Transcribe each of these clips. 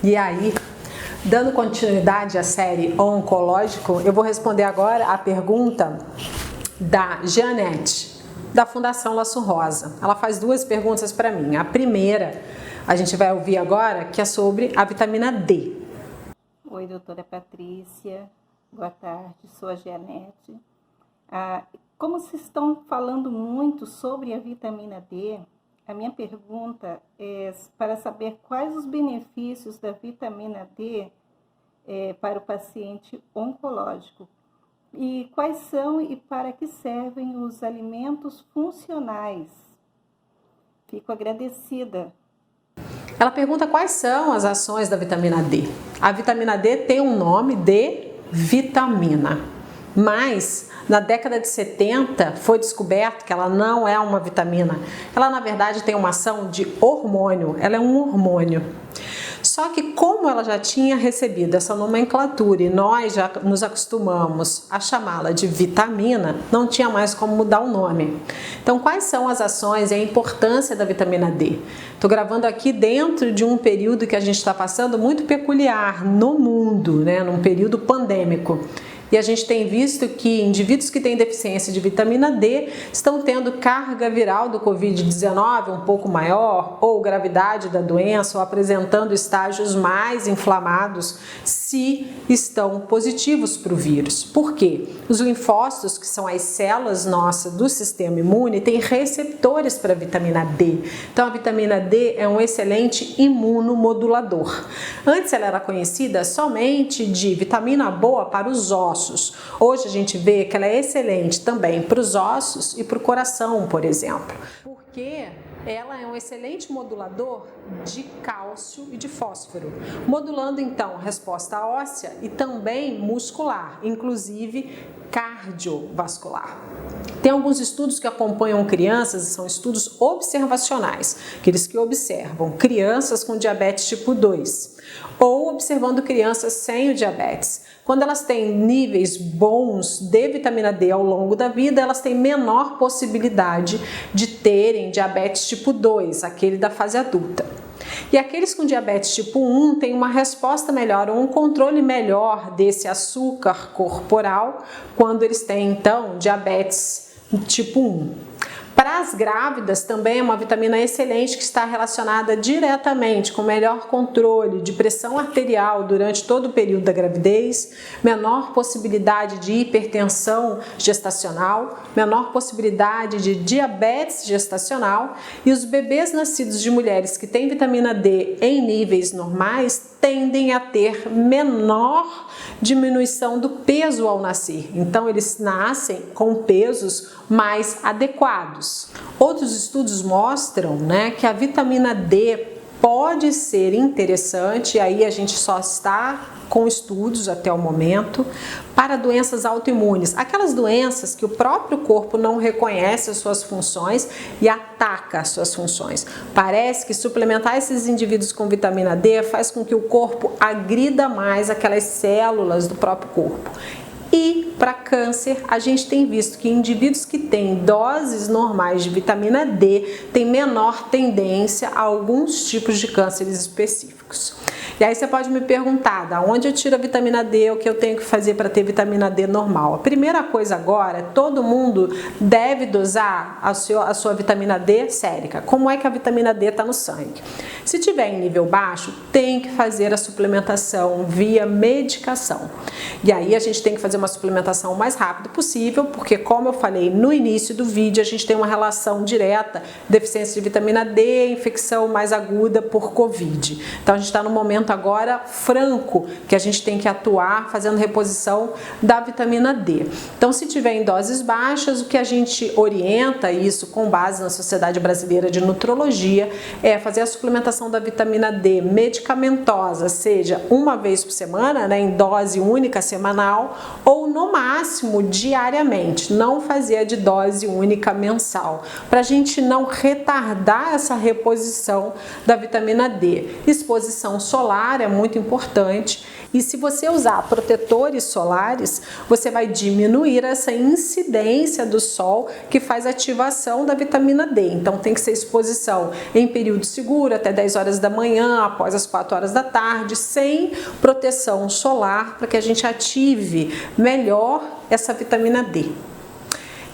E aí, dando continuidade à série Oncológico, eu vou responder agora a pergunta da Jeanette, da Fundação Laço Rosa. Ela faz duas perguntas para mim. A primeira, a gente vai ouvir agora, que é sobre a vitamina D. Oi, doutora Patrícia. Boa tarde, sou a Jeanette. Como vocês estão falando muito sobre a vitamina D, a minha pergunta é para saber quais os benefícios da vitamina D para o paciente oncológico e quais são e para que servem os alimentos funcionais. Fico agradecida. Ela pergunta quais são as ações da vitamina D. A vitamina D tem um nome de vitamina, mas na década de 70 foi descoberto que ela não é uma vitamina. Ela, na verdade, tem uma ação de hormônio, ela é um hormônio. Só que como ela já tinha recebido essa nomenclatura e nós já nos acostumamos a chamá-la de vitamina, não tinha mais como mudar o nome. Então, quais são as ações e a importância da vitamina D? Estou gravando aqui dentro de um período que a gente está passando muito peculiar no mundo, né? Num período pandêmico. E a gente tem visto que indivíduos que têm deficiência de vitamina D estão tendo carga viral do Covid-19 um pouco maior, ou gravidade da doença, ou apresentando estágios mais inflamados, se estão positivos para o vírus. Por quê? Os linfócitos, que são as células nossas do sistema imune, têm receptores para a vitamina D. Então, a vitamina D é um excelente imunomodulador. Antes ela era conhecida somente de vitamina boa para os ossos. Hoje a gente vê que ela é excelente também para os ossos e para o coração, por exemplo. Porque ela é um excelente modulador de cálcio e de fósforo, modulando então a resposta óssea e também muscular, inclusive cardiovascular. Tem alguns estudos que acompanham crianças, são estudos observacionais, aqueles que observam crianças com diabetes tipo 2 ou observando crianças sem o diabetes. Quando elas têm níveis bons de vitamina D ao longo da vida, elas têm menor possibilidade de terem diabetes tipo 2, aquele da fase adulta. E aqueles com diabetes tipo 1 têm uma resposta melhor, ou um controle melhor desse açúcar corporal, quando eles têm então diabetes tipo 1. Para as grávidas também é uma vitamina excelente que está relacionada diretamente com melhor controle de pressão arterial durante todo o período da gravidez, menor possibilidade de hipertensão gestacional, menor possibilidade de diabetes gestacional, e os bebês nascidos de mulheres que têm vitamina D em níveis normais tendem a ter menor diminuição do peso ao nascer. Então, eles nascem com pesos mais adequados. Outros estudos mostram, que a vitamina D pode ser interessante, e aí a gente só está com estudos até o momento, para doenças autoimunes, aquelas doenças que o próprio corpo não reconhece as suas funções e ataca as suas funções. Parece que suplementar esses indivíduos com vitamina D faz com que o corpo agrida mais aquelas células do próprio corpo. E para câncer, a gente tem visto que indivíduos que têm doses normais de vitamina D têm menor tendência a alguns tipos de cânceres específicos. E aí você pode me perguntar, da onde eu tiro a vitamina D, o que eu tenho que fazer para ter vitamina D normal? A primeira coisa agora, todo mundo deve dosar a sua vitamina D sérica. Como é que a vitamina D está no sangue? Se tiver em nível baixo, tem que fazer a suplementação via medicação. E aí a gente tem que fazer uma suplementação o mais rápido possível, porque como eu falei no início do vídeo, a gente tem uma relação direta, deficiência de vitamina D, infecção mais aguda por Covid. Então a gente está no momento agora franco que a gente tem que atuar fazendo reposição da vitamina D. Então, se tiver em doses baixas, o que a gente orienta, isso com base na Sociedade Brasileira de Nutrologia, é fazer a suplementação da vitamina D medicamentosa, seja uma vez por semana, em dose única semanal, ou no máximo diariamente, não fazer a de dose única mensal, para a gente não retardar essa reposição da vitamina D. Exposição solar é muito importante E se você usar protetores solares, você vai diminuir essa incidência do sol que faz ativação da vitamina D. Então tem que ser exposição em período seguro, até 10 horas da manhã, após as 4 horas da tarde, sem proteção solar, para que a gente ative melhor essa vitamina D.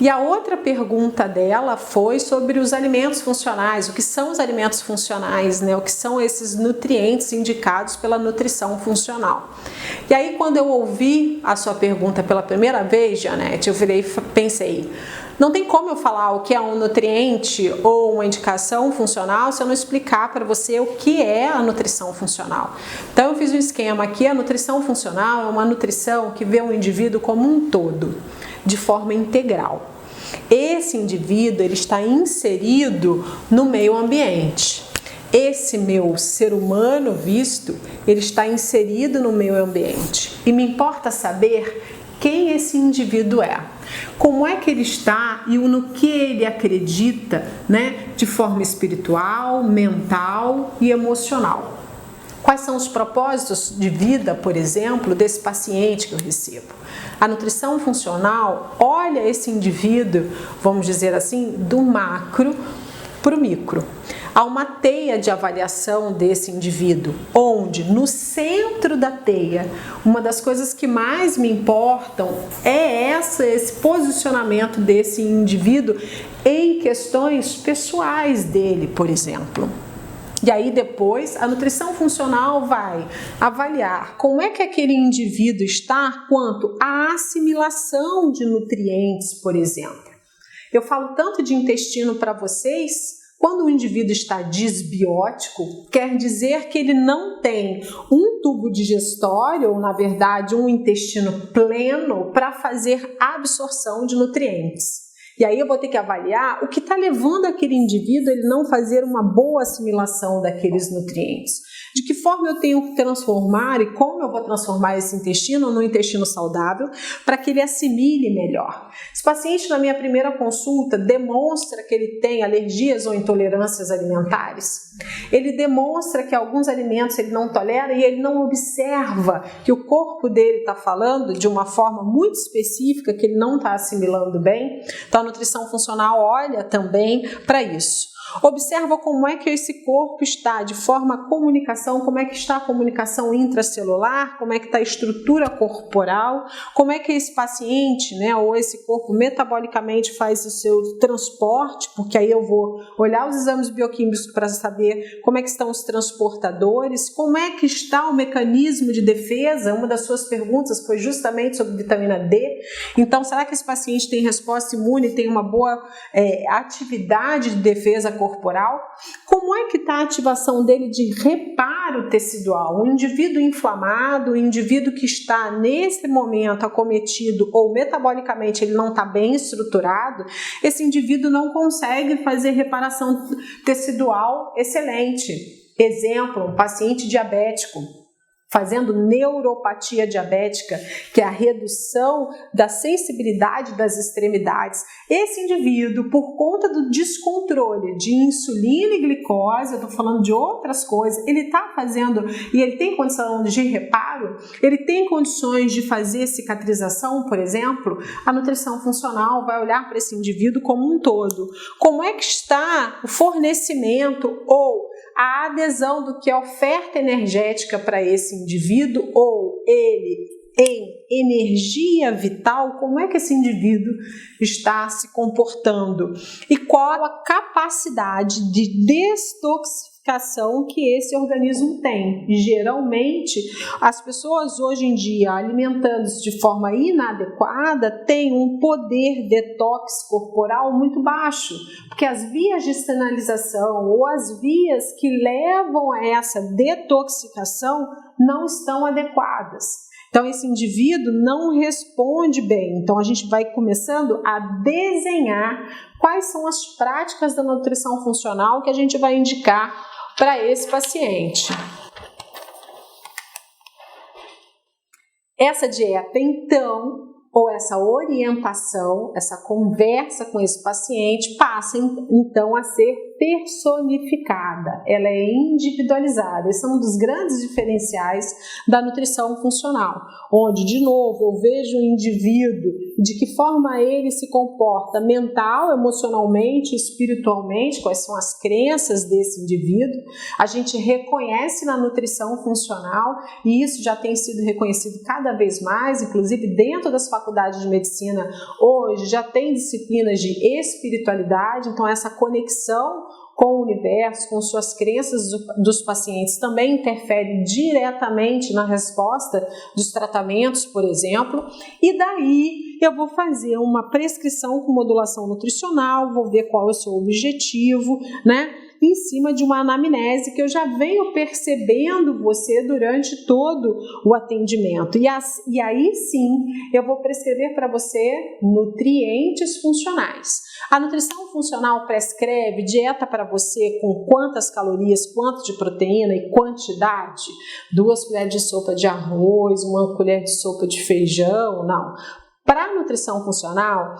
E a outra pergunta dela foi sobre os alimentos funcionais. O que são os alimentos funcionais, né? O que são esses nutrientes indicados pela nutrição funcional? E aí, quando eu ouvi a sua pergunta pela primeira vez, Janete, eu pensei, não tem como eu falar o que é um nutriente ou uma indicação funcional se eu não explicar para você o que é a nutrição funcional. Então eu fiz um esquema aqui, a nutrição funcional é uma nutrição que vê o indivíduo como um todo, de forma integral. Esse indivíduo ele está inserido no meio ambiente. Esse meu ser humano visto, ele está inserido no meio ambiente. E me importa saber quem esse indivíduo é, como é que ele está e no que ele acredita, né, de forma espiritual, mental e emocional. Quais são os propósitos de vida, por exemplo, desse paciente que eu recebo? A nutrição funcional olha esse indivíduo, vamos dizer assim, do macro para o micro. Há uma teia de avaliação desse indivíduo, onde no centro da teia, uma das coisas que mais me importam é esse posicionamento desse indivíduo em questões pessoais dele, por exemplo. E aí depois a nutrição funcional vai avaliar como é que aquele indivíduo está quanto à assimilação de nutrientes, por exemplo. Eu falo tanto de intestino para vocês. Quando o indivíduo está disbiótico, quer dizer que ele não tem um tubo digestório, ou na verdade um intestino pleno para fazer absorção de nutrientes. E aí eu vou ter que avaliar o que está levando aquele indivíduo a ele não fazer uma boa assimilação daqueles nutrientes. De que forma eu tenho que transformar e como eu vou transformar esse intestino num intestino saudável para que ele assimile melhor. Esse paciente na minha primeira consulta demonstra que ele tem alergias ou intolerâncias alimentares. Ele demonstra que alguns alimentos ele não tolera e ele não observa que o corpo dele está falando de uma forma muito específica que ele não está assimilando bem. Então a nutrição funcional olha também para isso. Observa como é que esse corpo está de forma a comunicação, como é que está a comunicação intracelular, como é que está a estrutura corporal, como é que esse paciente, né, ou esse corpo metabolicamente faz o seu transporte, porque aí eu vou olhar os exames bioquímicos para saber como é que estão os transportadores, como é que está o mecanismo de defesa. Uma das suas perguntas foi justamente sobre vitamina D. Então, será que esse paciente tem resposta imune, tem uma boa atividade de defesa corporal? Como é que está a ativação dele de reparo tecidual? Um indivíduo inflamado, um indivíduo que está nesse momento acometido ou metabolicamente ele não está bem estruturado, esse indivíduo não consegue fazer reparação tecidual excelente. Exemplo, um paciente diabético fazendo neuropatia diabética, que é a redução da sensibilidade das extremidades. Esse indivíduo, por conta do descontrole de insulina e glicose, eu estou falando de outras coisas, ele está fazendo, e ele tem condição de reparo, ele tem condições de fazer cicatrização, por exemplo. A nutrição funcional vai olhar para esse indivíduo como um todo. Como é que está o fornecimento ou a adesão do que é oferta energética para esse indivíduo, ou ele em energia vital, como é que esse indivíduo está se comportando e qual a capacidade de desintoxicação que esse organismo tem. Geralmente, as pessoas hoje em dia alimentando-se de forma inadequada têm um poder detox corporal muito baixo, porque as vias de sinalização ou as vias que levam a essa detoxicação não estão adequadas. Então, esse indivíduo não responde bem. Então, a gente vai começando a desenhar quais são as práticas da nutrição funcional que a gente vai indicar para esse paciente. Essa dieta, então, ou essa orientação, essa conversa com esse paciente passa, então, a ser personificada, ela é individualizada. Esse é um dos grandes diferenciais da nutrição funcional, onde, de novo, eu vejo o indivíduo, de que forma ele se comporta mental, emocionalmente, espiritualmente, quais são as crenças desse indivíduo. A gente reconhece na nutrição funcional, e isso já tem sido reconhecido cada vez mais, inclusive dentro das faculdades de medicina, hoje já tem disciplinas de espiritualidade, então essa conexão com o universo, com suas crenças dos pacientes também interfere diretamente na resposta dos tratamentos, por exemplo, e daí eu vou fazer uma prescrição com modulação nutricional, vou ver qual é o seu objetivo, né? Em cima de uma anamnese que eu já venho percebendo você durante todo o atendimento. E aí sim, eu vou prescrever para você nutrientes funcionais. A nutrição funcional prescreve dieta para você com quantas calorias, quanto de proteína e quantidade? 2 colheres de sopa de arroz, 1 colher de sopa de feijão? Não. Para a nutrição funcional,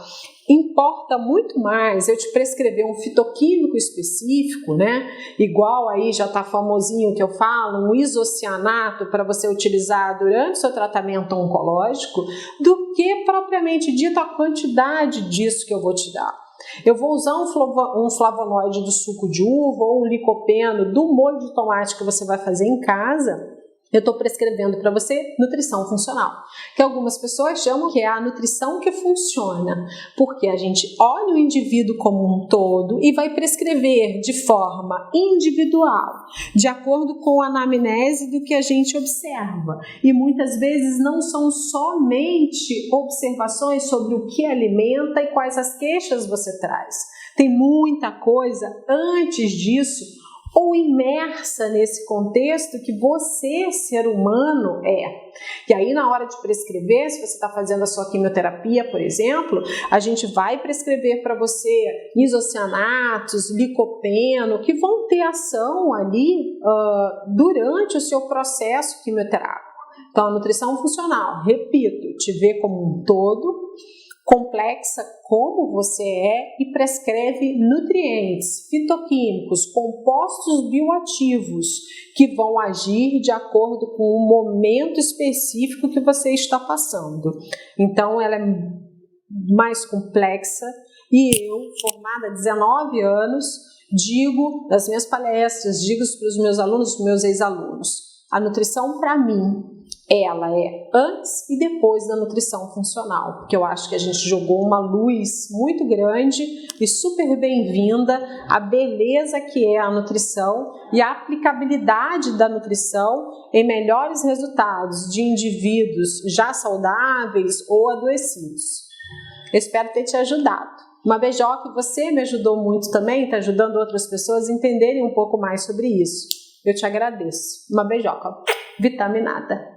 importa muito mais eu te prescrever um fitoquímico específico, né? Igual aí já tá famosinho que eu falo, um isocianato para você utilizar durante o seu tratamento oncológico, do que propriamente dito a quantidade disso que eu vou te dar. Eu vou usar um flavonoide do suco de uva ou um licopeno do molho de tomate que você vai fazer em casa. Eu estou prescrevendo para você nutrição funcional, que algumas pessoas chamam que é a nutrição que funciona, porque a gente olha o indivíduo como um todo e vai prescrever de forma individual, de acordo com a anamnese do que a gente observa. E muitas vezes não são somente observações sobre o que alimenta e quais as queixas você traz. Tem muita coisa antes disso, ou imersa nesse contexto que você, ser humano, é. E aí, na hora de prescrever, se você está fazendo a sua quimioterapia, por exemplo, a gente vai prescrever para você isocianatos, licopeno, que vão ter ação ali durante o seu processo quimioterápico. Então, a nutrição funcional, repito, te vê como um todo, complexa como você é e prescreve nutrientes, fitoquímicos, compostos bioativos que vão agir de acordo com o momento específico que você está passando. Então, ela é mais complexa e eu, formada há 19 anos, digo nas minhas palestras, digo para os meus alunos, os meus ex-alunos, a nutrição para mim, ela é antes e depois da nutrição funcional, porque eu acho que a gente jogou uma luz muito grande e super bem-vinda à beleza que é a nutrição e a aplicabilidade da nutrição em melhores resultados de indivíduos já saudáveis ou adoecidos. Eu espero ter te ajudado. Uma beijoca, você me ajudou muito também, está ajudando outras pessoas a entenderem um pouco mais sobre isso. Eu te agradeço. Uma beijoca vitaminada.